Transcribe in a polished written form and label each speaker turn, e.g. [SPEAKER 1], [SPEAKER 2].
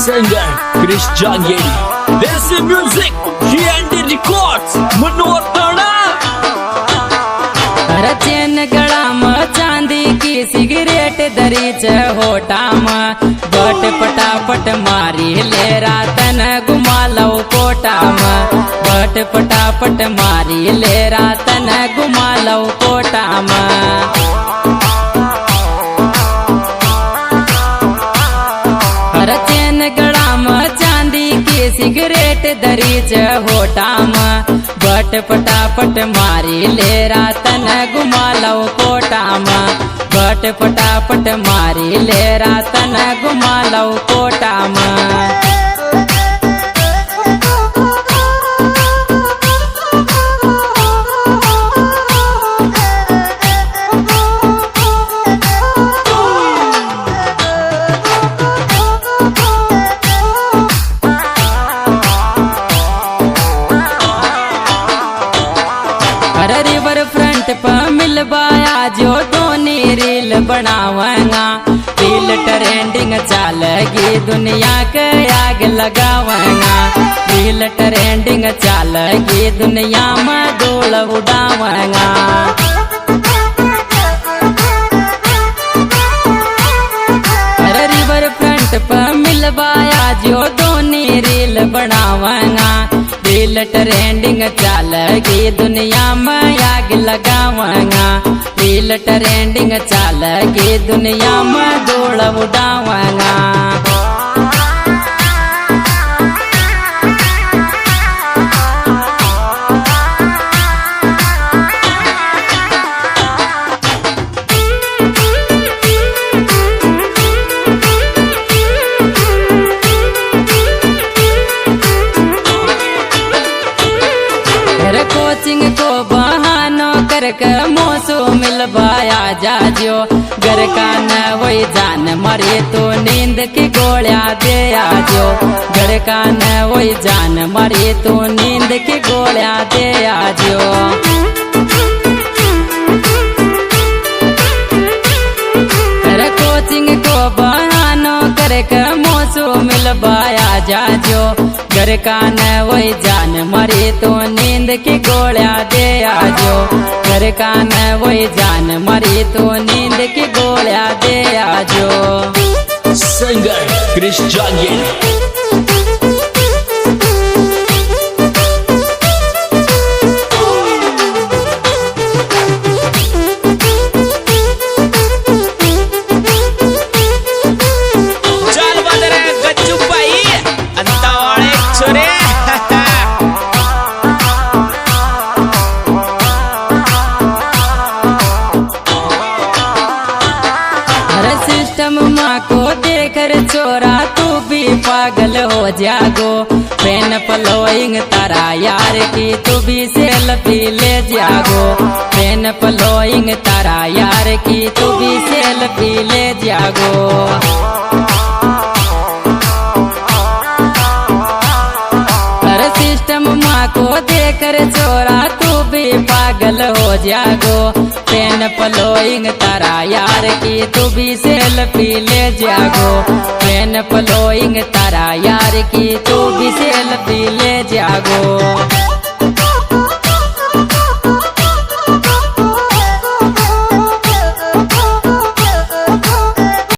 [SPEAKER 1] singer Chris Jangeli. This is music, G&D Records, Manor Thana.
[SPEAKER 2] चैन गड़ा में चांदी की सिगरेट दरीच होटा में बट पटापट मारी ले रातन घुमा लो कोटा में बट पटापट मारी ले रातन घुमा लो कोटा में। चैन गड़ा में चांदी की सिगरेट दरीच होटा में बट पटापट मारी ले रातन घुमा लो कोटा में बट पटापट मारी ले रातन घुमा लो कोटा में। रिवर फ्रंट पर मिलवाया जो दोनी रील बनावांगा रील ट्रेंडिंग चालेगी दुनिया के आग लगावांगा रील ट्रेंडिंग चालेगी दुनिया में धूल उड़ावांगा। रिवर फ्रंट पर मिलवाया जो दोनी रील बनावांगा रील ट्रेंडिंग चालेगी दुनिया में आग लगावांगा रील ट्रेंडिंग चालेगी दुनिया में धूल उड़ावांगा। कोचिंग को बहानो करके मौसू मिलवाया जाजो घर का न वही जान मरे तो नींद की गोलियां दे आजो घर का न वही जान मरे तो नींद की गोलियां दे आजो। कोचिंग को बहानो करके मौसू मिलवाया जाजो घर का न वही जान मरे तो नींद की गोलियां दे आजो घर का न वही जान मरे तो नींद की गोलियां दे आजो।
[SPEAKER 1] Singer Chris Jangeli.
[SPEAKER 2] सिस्टम माँ को देखकर चोरा तू भी पागल हो जागो पेन पलोइंग तारा यार की तू भी सेल्फी ले जागो पेन पलोइंग तारा यार की तू भी सेल्फी ले जागो। सिस्टम माँ को देखकर चोरा तू भी पागल हो जागो पेन पलोइंग तारा यार की तू भी सेल्फी ले जागो पेन पलोइंग तारा यार की तू भी सेल्फी ले जागो।